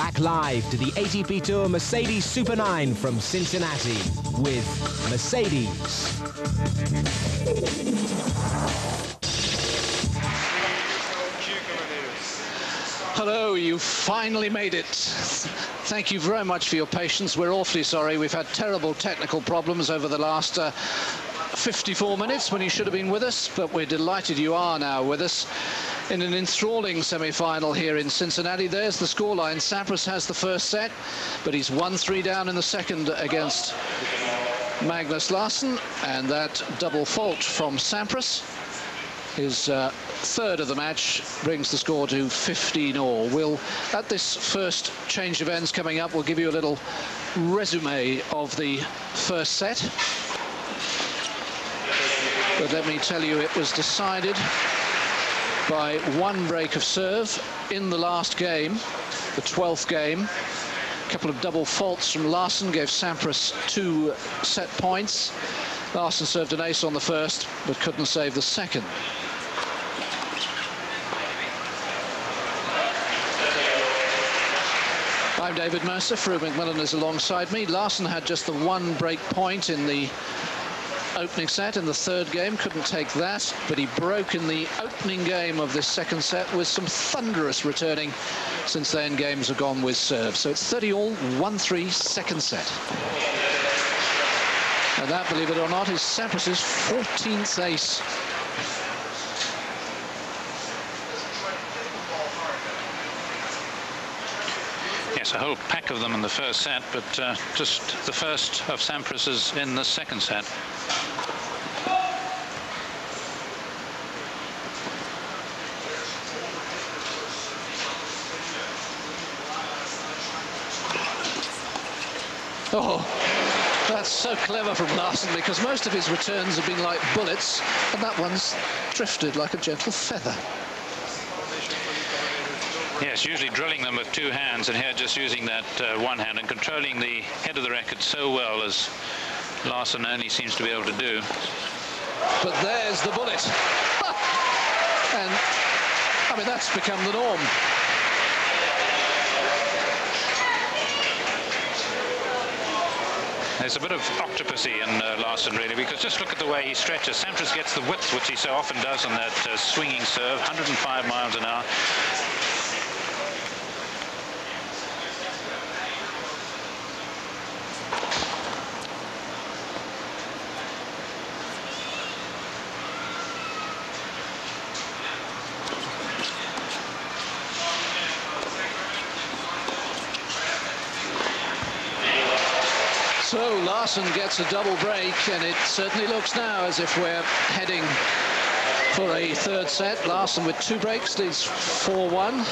Back live to the ATP Tour Mercedes Super 9 from Cincinnati with Mercedes. Hello, you finally made it. Thank you very much for your patience. We're awfully sorry. We've had terrible technical problems over the last 54 minutes when you should have been with us, but we're delighted you are now with us in an enthralling semi-final here in Cincinnati. There's the scoreline. Sampras has the first set, but he's 1-3 down in the second against Magnus Larsson, and that double fault from Sampras, his third of the match, brings the score to 15-all. We'll, at this first change of ends coming up, we'll give you a little resume of the first set. But let me tell you, it was decided by one break of serve in the last game, the 12th game. A couple of double faults from Larsson gave Sampras 2 set points. Larsson served an ace on the first, but couldn't save the second. I'm David Mercer. Frew McMillan is alongside me. Larsson had just the one break point in the opening set in the third game, couldn't take that, but he broke in the opening game of this second set with some thunderous returning. Since then, games have gone with serve. So it's 30-all, 1-3, second set. And that, believe it or not, is Sampras's 14th ace. Yes, a whole pack of them in the first set, but just the first of Sampras's in the second set. Oh, that's so clever from Larsson, because most of his returns have been like bullets, and that one's drifted like a gentle feather. Yes, usually drilling them with two hands, and here just using that one hand and controlling the head of the racket so well as Larsson only seems to be able to do. But there's the bullet. And, I mean, that's become the norm. There's a bit of octopusy in Larsson, really, because just look at the way he stretches. Sampras gets the width, which he so often does on that swinging serve, 105 miles an hour. So Larsson gets a double break, and it certainly looks now as if we're heading for a third set. Larsson with 2 breaks leads 4-1,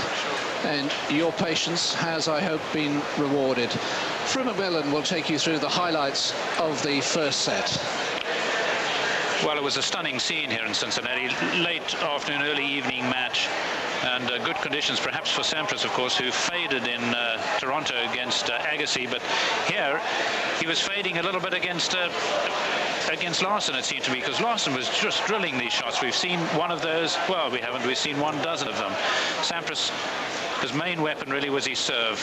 and your patience has, I hope, been rewarded. Frew McMillan will take you through the highlights of the first set. Well, it was a stunning scene here in Cincinnati. Late afternoon, early evening match, and good conditions perhaps for Sampras, of course, who faded in Toronto against Agassi, but here he was fading a little bit against Larsson, it seemed to me, because Larsson was just drilling these shots. We've seen one of those. Well, we haven't. We've seen 1 dozen of them. Sampras, his main weapon really was his serve.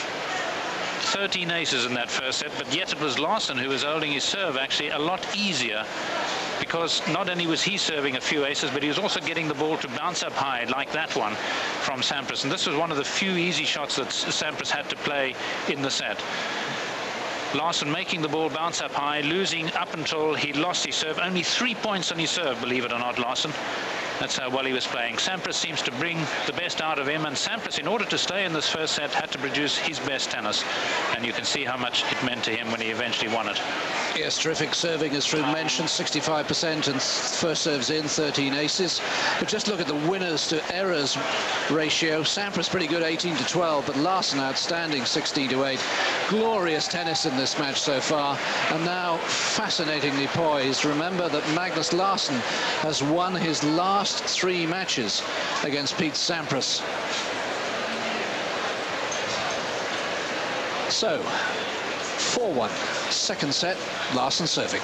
13 aces in that first set, but yet it was Larsson who was holding his serve actually a lot easier, because not only was he serving a few aces, but he was also getting the ball to bounce up high, like that one from Sampras. And this was one of the few easy shots that Sampras had to play in the set. Larsson making the ball bounce up high, losing up until he lost his serve. Only 3 points on his serve, believe it or not, Larsson. That's how well he was playing. Sampras seems to bring the best out of him, and Sampras, in order to stay in this first set, had to produce his best tennis, and you can see how much it meant to him when he eventually won it. Yes, terrific serving, as Frew mentioned, 65%, and first serves in, 13 aces. But just look at the winners to errors ratio. Sampras pretty good, 18-12, but Larsson outstanding, 16-8. Glorious tennis in this match so far, and now fascinatingly poised. Remember that Magnus Larsson has won his last 3 matches against Pete Sampras. So, 4-1, second set, Larsson serving.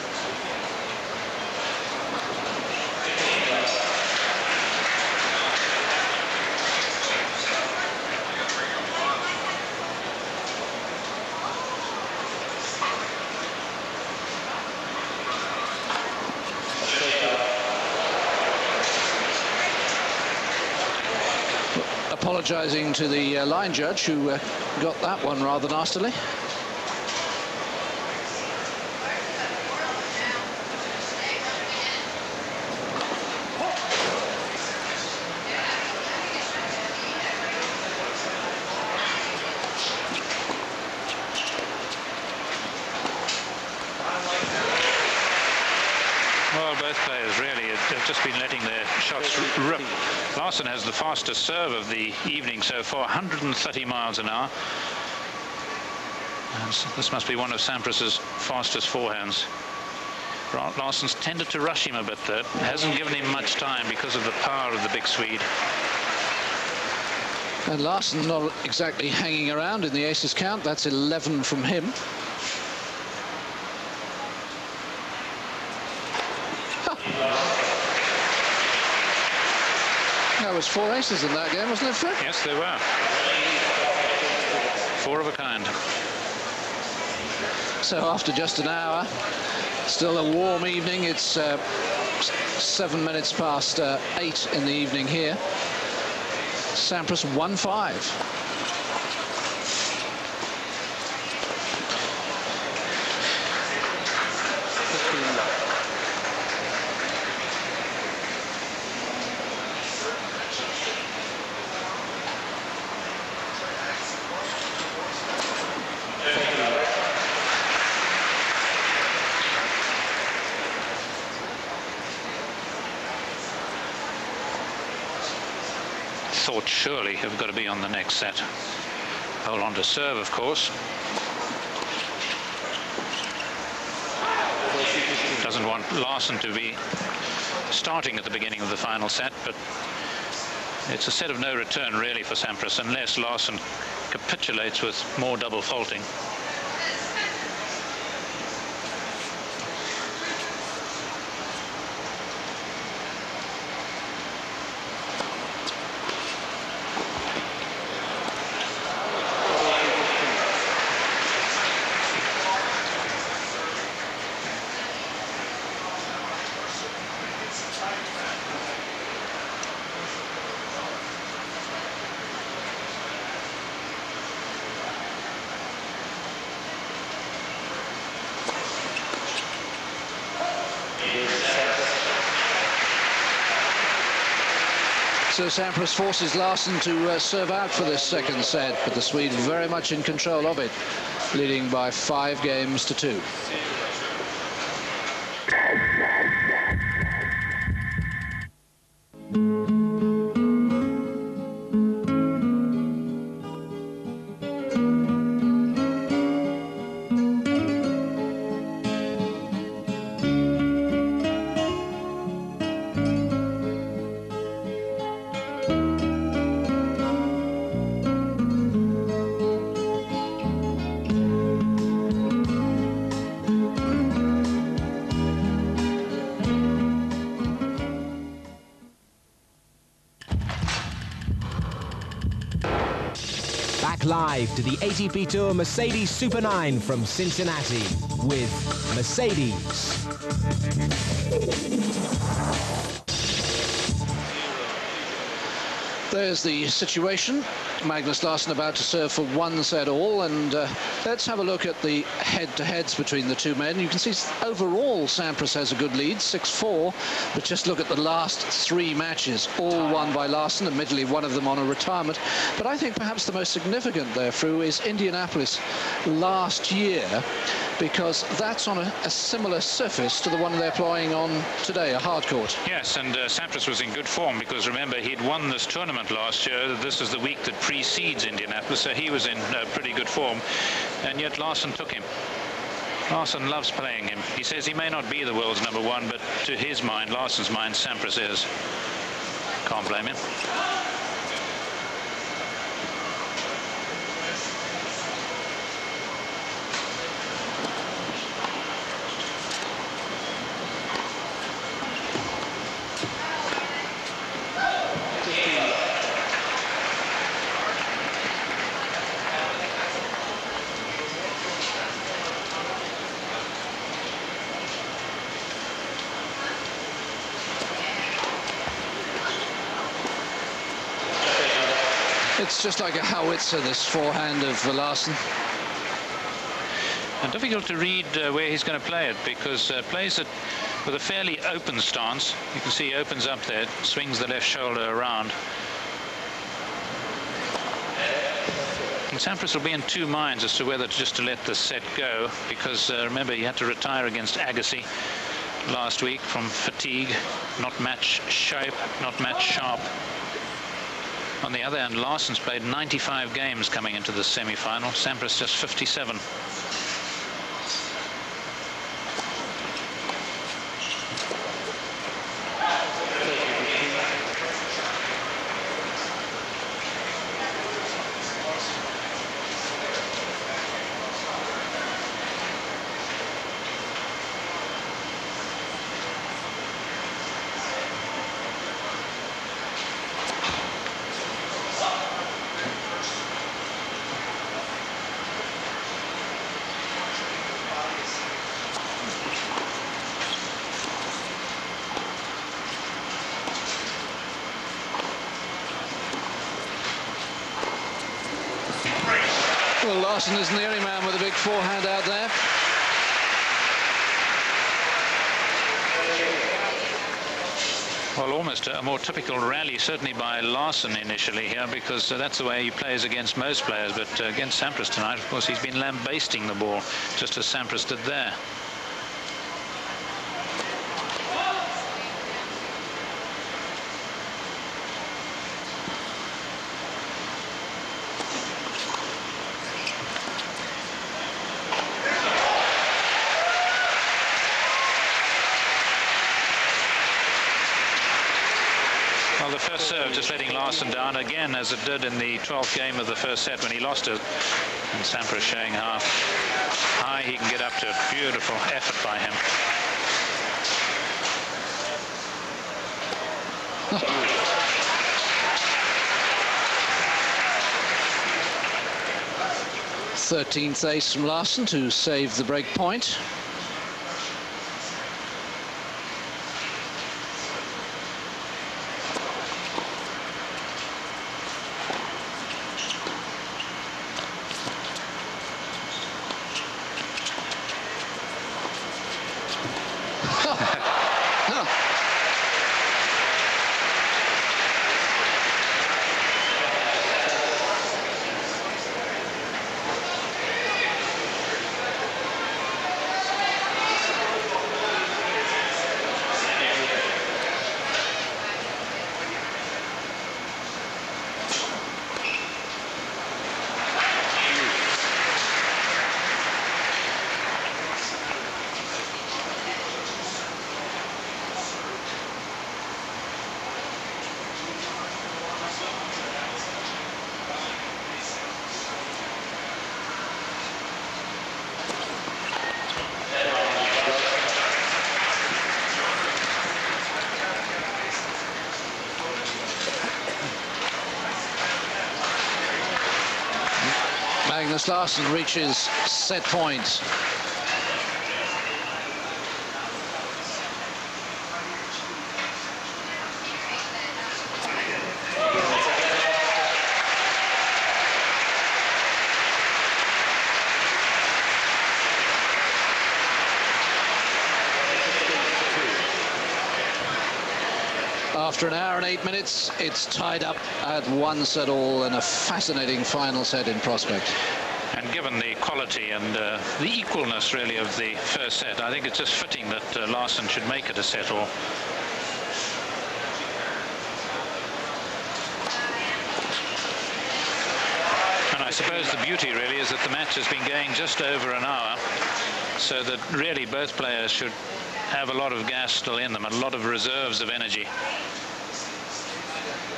apologising to the line judge who got that one rather nastily. Well, both players really have just been letting their shots rip. Larsson has the fastest serve of the evening so far, 130 miles an hour. And this must be one of Sampras's fastest forehands. Larsson's tended to rush him a bit though. Hasn't given him much time because of the power of the big Swede. And Larsson not exactly hanging around in the aces count. That's 11 from him. There was 4 aces in that game, wasn't it, Fred? Yes, there were. 4 of a kind. So after just an hour, still a warm evening. It's 7 minutes past 8 in the evening here. Sampras 1-5. Thought surely have got to be on the next set. Hold on to serve, of course. Doesn't want Larsson to be starting at the beginning of the final set, but it's a set of no return really for Sampras unless Larsson capitulates with more double faulting. So Sampras forces Larsson to serve out for this second set, but the Swede very much in control of it, leading by 5 games to 2. Live to the ATP Tour Mercedes Super 9 from Cincinnati with Mercedes. There's the situation. Magnus Larsson about to serve for 1 set all, and let's have a look at the head-to-heads between the two men. You can see overall Sampras has a good lead, 6-4, but just look at the last 3 matches, all won by Larsson, admittedly one of them on a retirement. But I think perhaps the most significant there, Fru, is Indianapolis last year, because that's on a similar surface to the one they're playing on today, a hard court. Yes, and Sampras was in good form because remember he'd won this tournament last year. This is the week that precedes Indianapolis, so he was in pretty good form, and yet Larsson took him. Larsson loves playing him. He says he may not be the world's #1, but to his mind, Larsson's mind, Sampras is. Can't blame him. It's just like a howitzer, this forehand of Larsen. And difficult to read where he's going to play it, because plays it with a fairly open stance. You can see he opens up there, swings the left shoulder around. And Sampras will be in two minds as to whether just to let the set go, because remember, he had to retire against Agassi last week from fatigue, not match shape, not match sharp. On the other hand, Larsen's played 95 games coming into the semi-final. Sampras just 57. Well, Larsen isn't the only man with a big forehand out there. Well, almost a more typical rally, certainly by Larsen initially here, because that's the way he plays against most players. But against Sampras tonight, of course, he's been lambasting the ball, just as Sampras did there. Well, the first serve just letting Larsen down again, as it did in the 12th game of the first set when he lost it. And Sampras showing how high he can get up to it. Beautiful effort by him. Thirteenth ace from Larsen to save the break point. Magnus Larsen reaches set point. After an hour and 8 minutes, it's tied up at 1-all and a fascinating final set in prospect. And given the quality and the equalness, really, of the first set, I think it's just fitting that Larsen should make it a set-all. And I suppose the beauty, really, is that the match has been going just over an hour, so that really both players should have a lot of gas still in them, a lot of reserves of energy.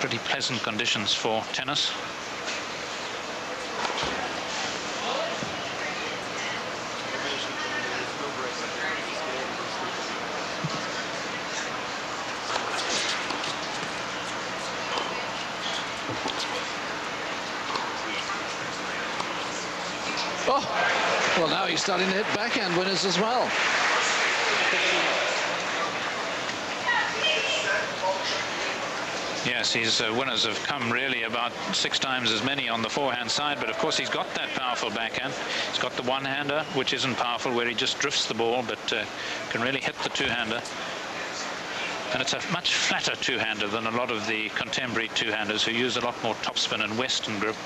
Pretty pleasant conditions for tennis. Oh, well, now he's starting to hit backhand winners as well. Yeah, Yes, his winners have come really about 6 times as many on the forehand side, but of course he's got that powerful backhand. He's got the one-hander, which isn't powerful, where he just drifts the ball, but can really hit the two-hander. And it's a much flatter two-hander than a lot of the contemporary two-handers who use a lot more topspin and western grip.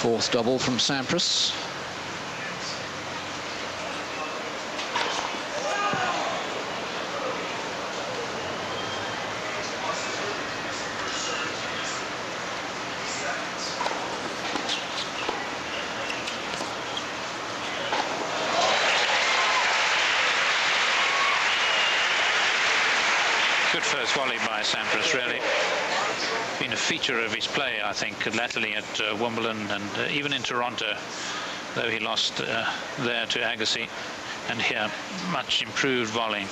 Fourth double from Sampras. Good first volley by Sampras, really. Been a feature of his play, I think, latterly at Wimbledon and even in Toronto, though he lost there to Agassi, and here much improved volleying.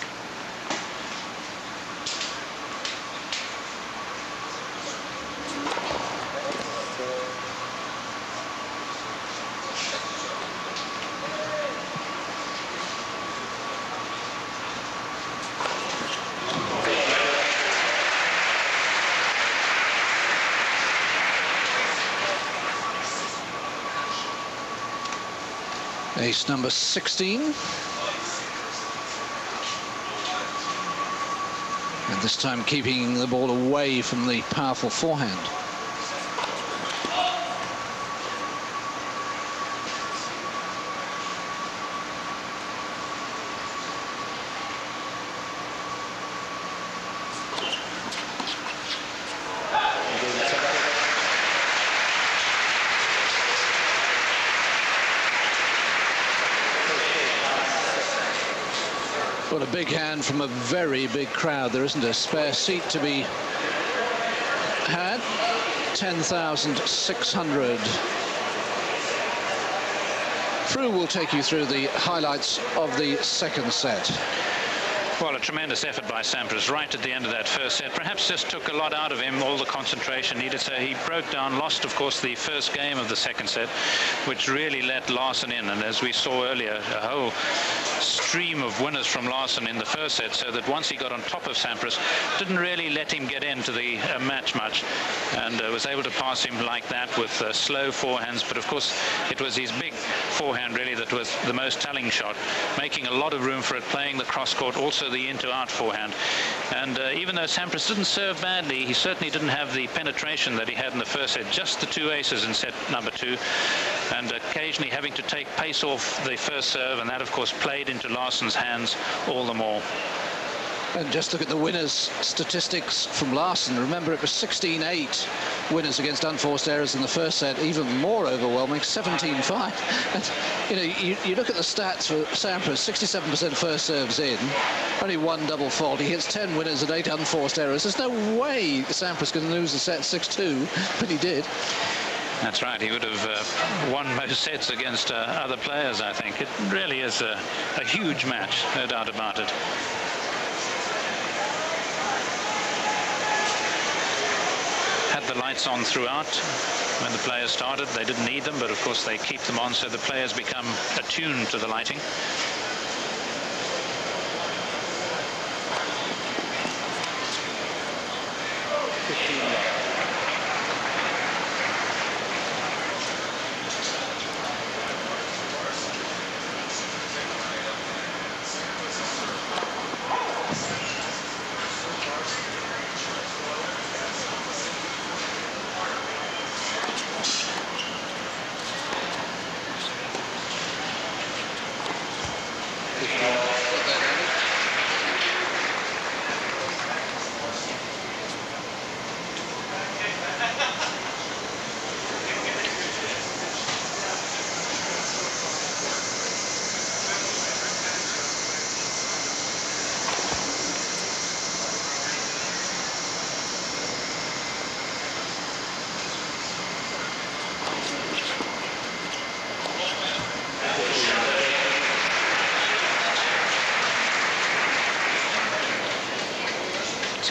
Ace number 16. And this time keeping the ball away from the powerful forehand. Well, a big hand from a very big crowd. There isn't a spare seat to be had. 10,600. Frew will take you through the highlights of the second set. Well, a tremendous effort by Sampras right at the end of that first set. Perhaps just took a lot out of him, all the concentration needed. So he broke down, lost, of course, the first game of the second set, which really let Larson in. And as we saw earlier, a whole stream of winners from Larson in the first set, so that once he got on top of Sampras, didn't really let him get into the match much, and was able to pass him like that with slow forehands. But of course, it was his big forehand really that was the most telling shot, making a lot of room for it, playing the cross court, also the into-out forehand. And even though Sampras didn't serve badly, he certainly didn't have the penetration that he had in the first set. Just the 2 aces in set number 2, and occasionally having to take pace off the first serve, and that of course played into Larson's hands all the more. And just look at the winners' statistics from Larson. Remember, it was 16-8 winners against unforced errors in the first set, even more overwhelming, 17-5. And, you know, you look at the stats for Sampras, 67% first serves in, only 1 double fault. He hits 10 winners and 8 unforced errors. There's no way Sampras can lose the set 6-2, but he did. That's right. He would have won most sets against other players, I think. It really is a huge match, no doubt about it. Had the lights on throughout when the players started. They didn't need them, but of course they keep them on so the players become attuned to the lighting.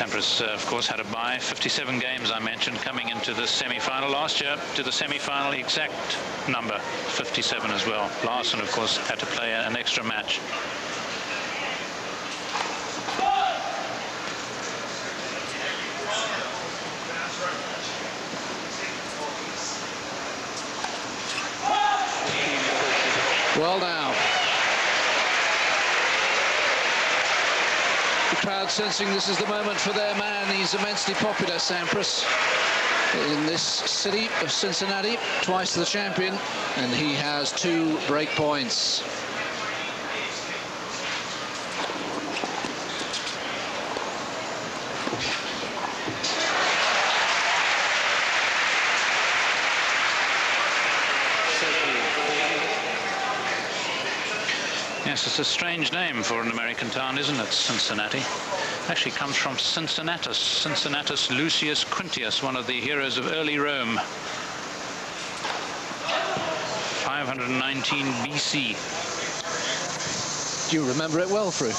Sampras, of course, had a bye. 57 games, I mentioned, coming into the semi-final. Last year, to the semi-final, exact number, 57 as well. Larson, of course, had to play an extra match. Well, now, the crowd sensing this is the moment for their man. He's immensely popular, Sampras, in this city of Cincinnati, twice the champion, and he has 2 break points. Yes, it's a strange name for an American town, isn't it, Cincinnati? Actually comes from Cincinnatus, Cincinnatus Lucius Quintius, one of the heroes of early Rome. 519 BC. Do you remember it well, Fru?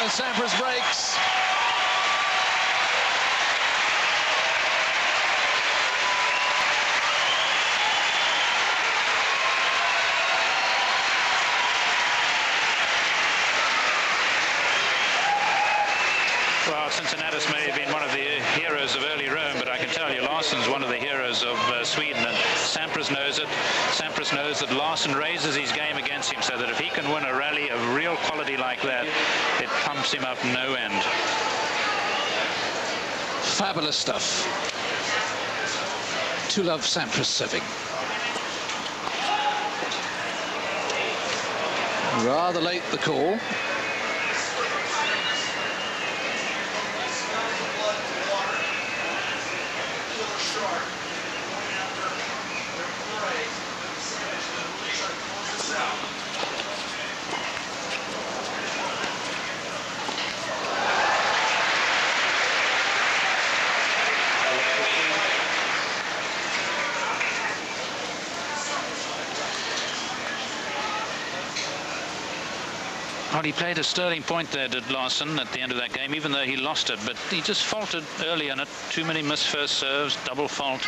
Sampras breaks. Well, Cincinnatus may have been one of the heroes of early Rome, but I can tell you Larsson's one of the heroes of Sweden, and Sampras knows it. Sampras knows that Larsson raises his game against him, so that if he can win a rally of real quality like that, it pumps him up no end. Fabulous stuff. To love Sampras serving. Rather late, the call. Well, he played a sterling point there, did Larsson, at the end of that game, even though he lost it. But he just faltered early in it. Too many missed first serves, double fault.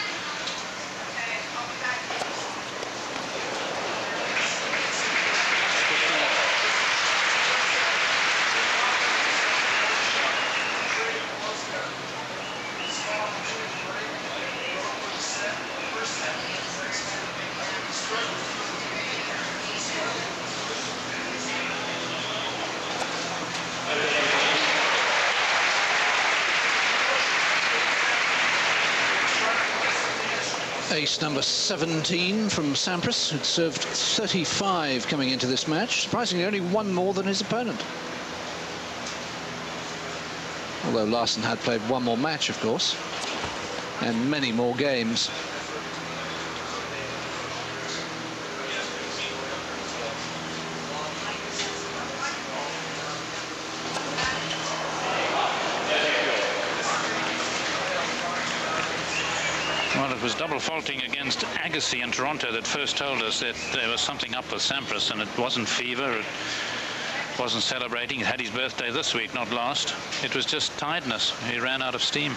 Ace number 17 from Sampras, who'd served 35 coming into this match. Surprisingly, only 1 more than his opponent. Although Larsson had played 1 more match, of course, and many more games. Well, it was double faulting against Agassi in Toronto that first told us that there was something up with Sampras, and it wasn't fever, it wasn't celebrating. He had his birthday this week, not last. It was just tiredness. He ran out of steam.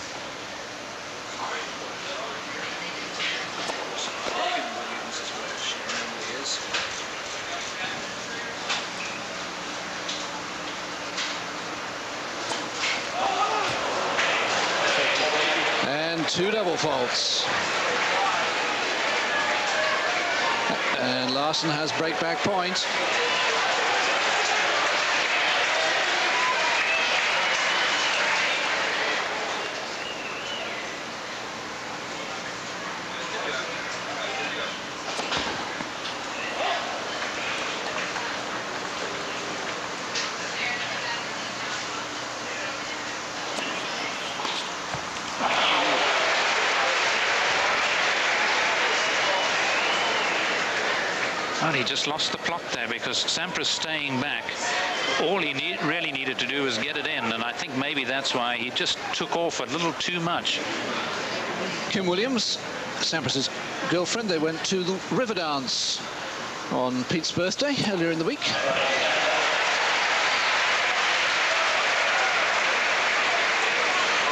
And 2 double faults. And Larsson has break-back point. Well, he just lost the plot there because Sampras staying back. All he really needed to do was get it in, and I think maybe that's why he just took off a little too much. Kim Williams, Sampras's girlfriend, they went to the river dance on Pete's birthday earlier in the week.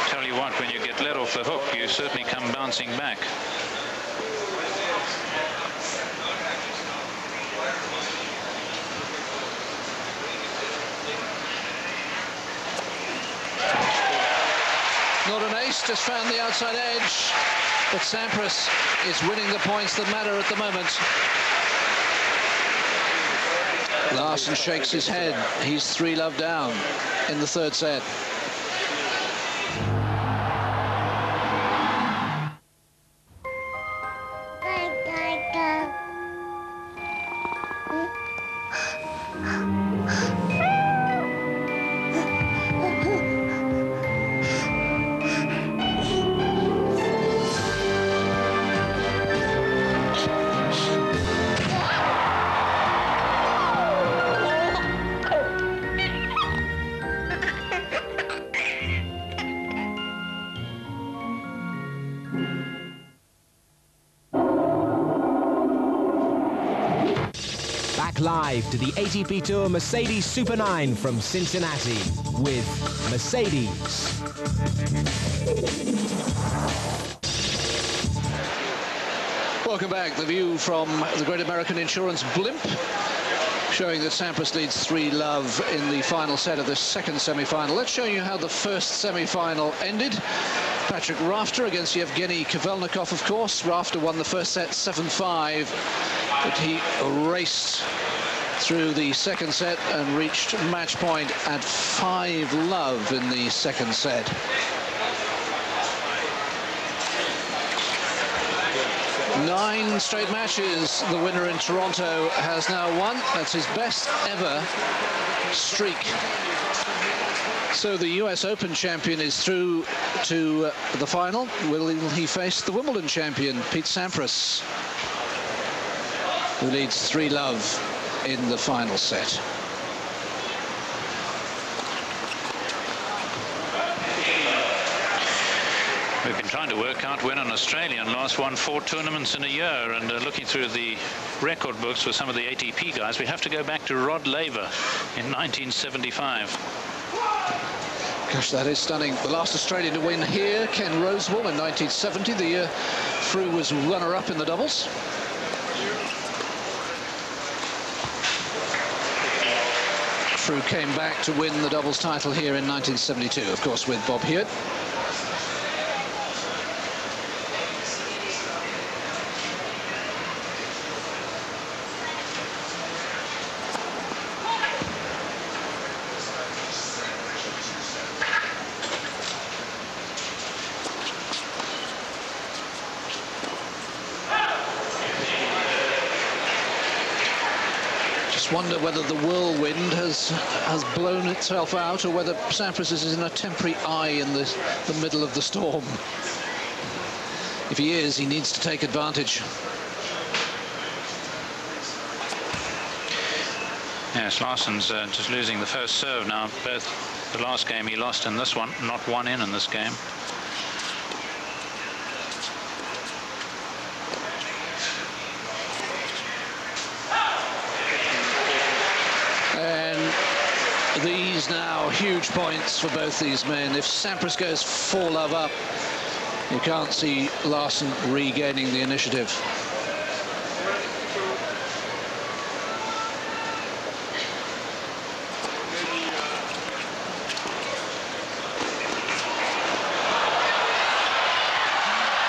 Tell you what, when you get let off the hook, you certainly come bouncing back. Not an ace, just found the outside edge, but Sampras is winning the points that matter at the moment. Larsen shakes his head. He's 3-love down in the third set. Live to the ATP Tour Mercedes Super 9 from Cincinnati with Mercedes. Welcome back. The view from the Great American Insurance blimp, showing that Sampras leads 3-love in the final set of the second semi-final. Let's show you how the first semi-final ended. Patrick Rafter against Yevgeny Kavelnikov, of course. Rafter won the first set 7-5, but he raced through the second set and reached match point at 5-love in the second set. Nine straight matches the winner in Toronto has now won. That's his best ever streak. So the US Open champion is through to the final. Will he face the Wimbledon champion, Pete Sampras, who leads 3-love in the final set. We've been trying to work out when an Australian last won 4 tournaments in a year, and looking through the record books for some of the ATP guys, we have to go back to Rod Laver in 1975. Gosh, that is stunning. The last Australian to win here, Ken Rosewall, in 1970, the year Frew was runner-up in the doubles. Frew came back to win the doubles title here in 1972, of course, with Bob Hewitt. Wonder whether the whirlwind has blown itself out, or whether Sampras is in a temporary eye in the middle of the storm. If he is, he needs to take advantage. Yes, Larsen's just losing the first serve now. Both the last game he lost and this one, not one in this game. These now huge points for both these men. If Sampras goes 4-love up, you can't see Larsen regaining the initiative.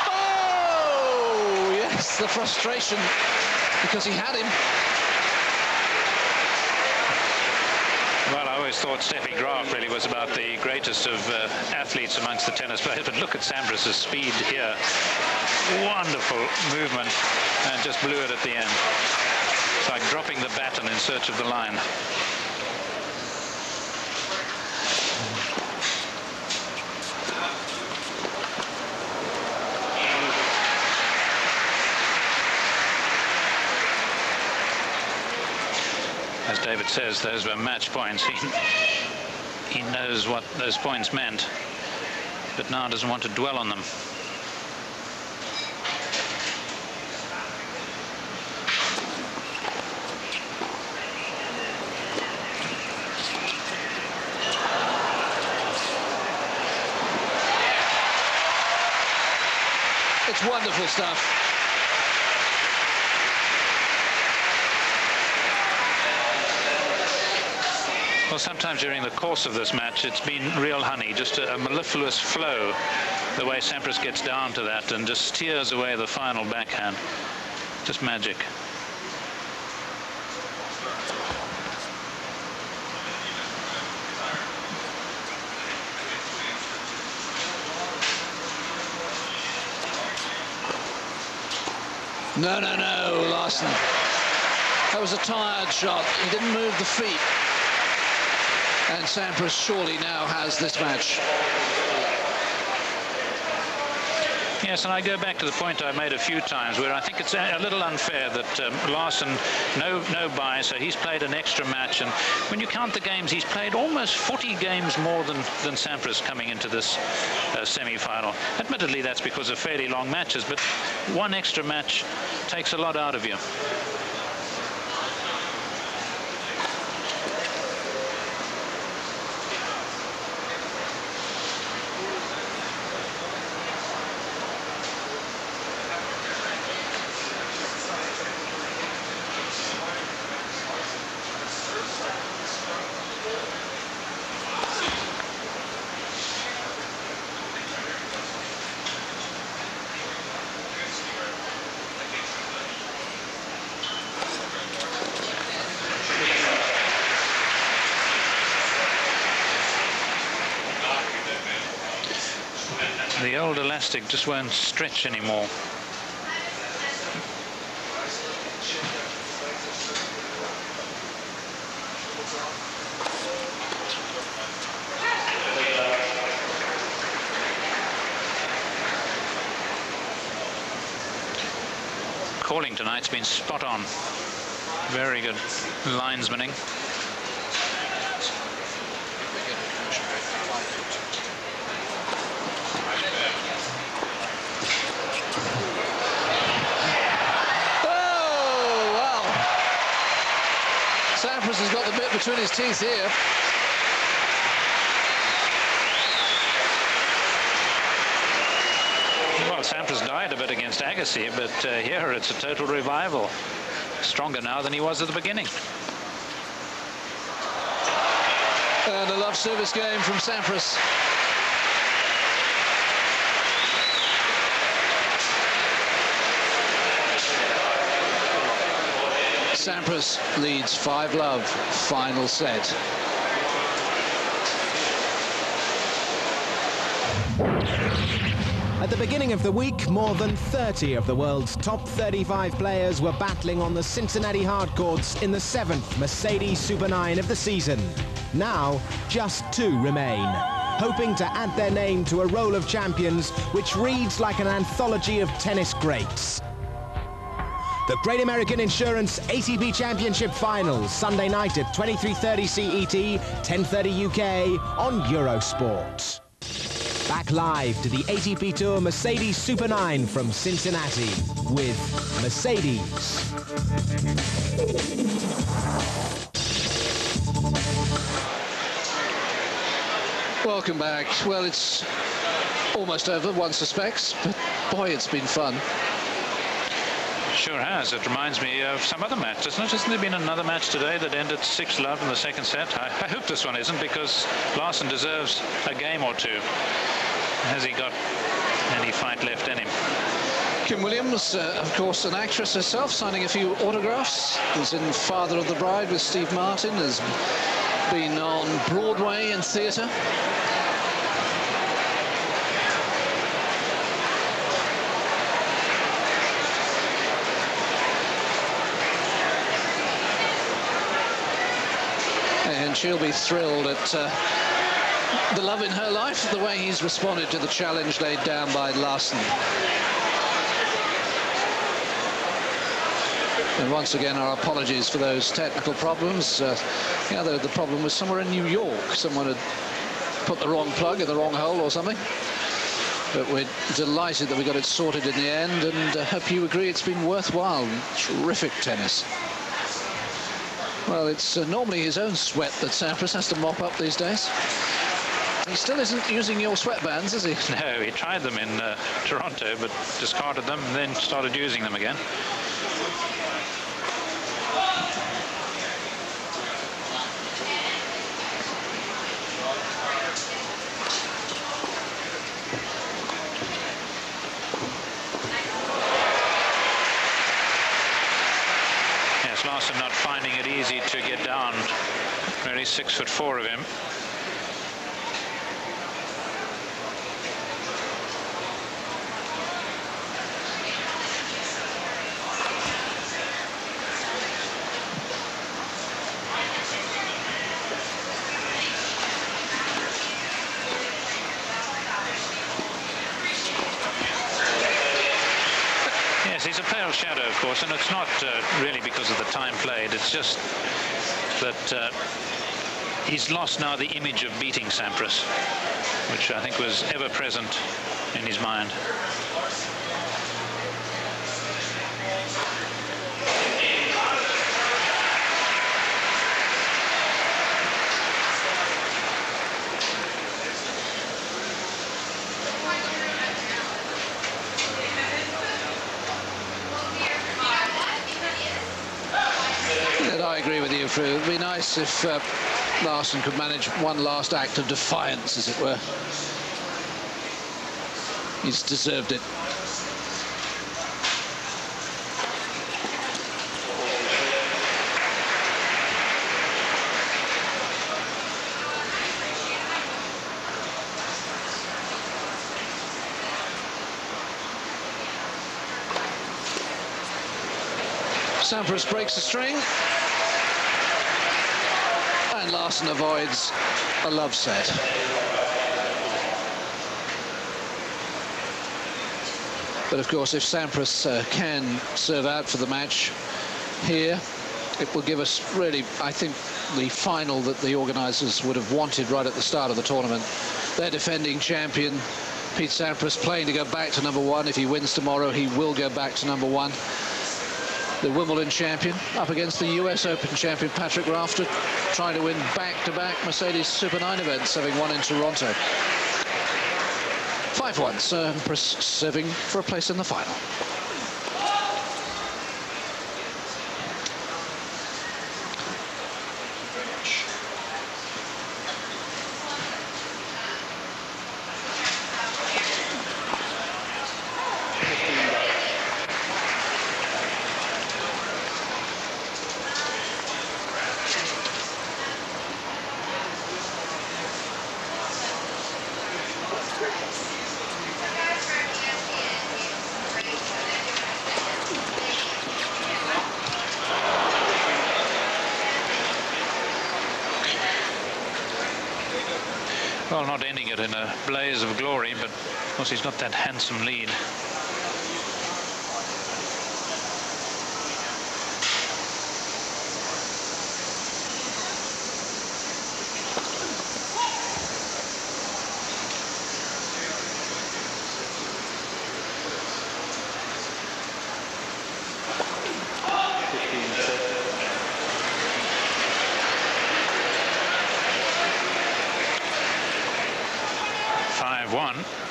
Oh, yes, the frustration, because he had him. Well, I always thought Steffi Graf really was about the greatest of athletes amongst the tennis players, but look at Sampras' speed here. Wonderful movement, and just blew it at the end. It's like dropping the baton in search of the line. David says those were match points. He knows what those points meant, but now doesn't want to dwell on them. It's wonderful stuff. Well, sometimes during the course of this match, it's been real honey, just a mellifluous flow, the way Sampras gets down to that and just steers away the final backhand. Just magic. No, no, no, Larson. That was a tired shot. He didn't move the feet. And Sampras surely now has this match. Yes, and I go back to the point I made a few times where I think it's a little unfair that Larson, no bye, so he's played an extra match, and when you count the games, he's played almost 40 games more than Sampras coming into this semi-final. Admittedly, that's because of fairly long matches, but one extra match takes a lot out of you. The old elastic just won't stretch anymore. Calling tonight's been spot on. Very good linesmaning. Sampras has got the bit between his teeth here. Well, Sampras died a bit against Agassi, but here it's a total revival. Stronger now than he was at the beginning. And a love service game from Sampras. Sampras leads 5-love, final set. At the beginning of the week, more than 30 of the world's top 35 players were battling on the Cincinnati hardcourts in the 7th Mercedes Super 9 of the season. Now, just 2 remain, hoping to add their name to a roll of champions which reads like an anthology of tennis greats. The Great American Insurance ATP Championship Finals, Sunday night at 23:30 CET, 10:30 UK on Eurosport. Back live to the ATP Tour Mercedes Super 9 from Cincinnati with Mercedes. Welcome back. Well, it's almost over, one suspects, but boy, it's been fun. Sure has. It reminds me of some other match, doesn't it? Hasn't there been another match today that ended 6-love in the second set? I hope this one isn't, because Larson deserves a game or two. Has he got any fight left in him? Kim Williams, of course, an actress herself, signing a few autographs. Was in Father of the Bride with Steve Martin, has been on Broadway and theatre. And she'll be thrilled at the love in her life, the way he's responded to the challenge laid down by Larson. And once again, our apologies for those technical problems. Yeah, the problem was somewhere in New York. Someone had put the wrong plug in the wrong hole or something. But we're delighted that we got it sorted in the end, and hope you agree it's been worthwhile. Terrific tennis. Well, it's normally his own sweat that Sampras has to mop up these days. He still isn't using your sweatbands, is he? No, he tried them in Toronto, but discarded them and then started using them again. Yes, Larson not finding it easy to get down. Really 6'4" of him. He's a pale shadow, of course, and it's not really because of the time played. It's just that he's lost now the image of beating Sampras, which I think was ever present in his mind. I agree with you, Fru. It would be nice if Larson could manage one last act of defiance, as it were. He's deserved it. Sampras breaks the string. And Larson avoids a love set. But of course, if Sampras can serve out for the match here, it will give us really, I think, the final that the organisers would have wanted right at the start of the tournament. Their defending champion, Pete Sampras, playing to go back to #1. If he wins tomorrow, he will go back to #1. The Wimbledon champion up against the US Open champion Patrick Rafter, trying to win back-to-back Mercedes Super 9 events, having won in Toronto. 5-1, Sampras serving for a place in the final. Well, not ending it in a blaze of glory, but of course he's got that handsome lead.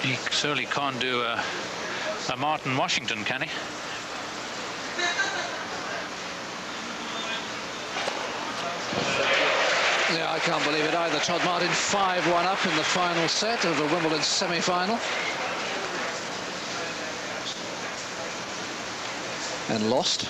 He certainly can't do a Martin Washington, can he? Yeah, I can't believe it either. Todd Martin 5-1 up in the final set of the Wimbledon semi-final. And lost.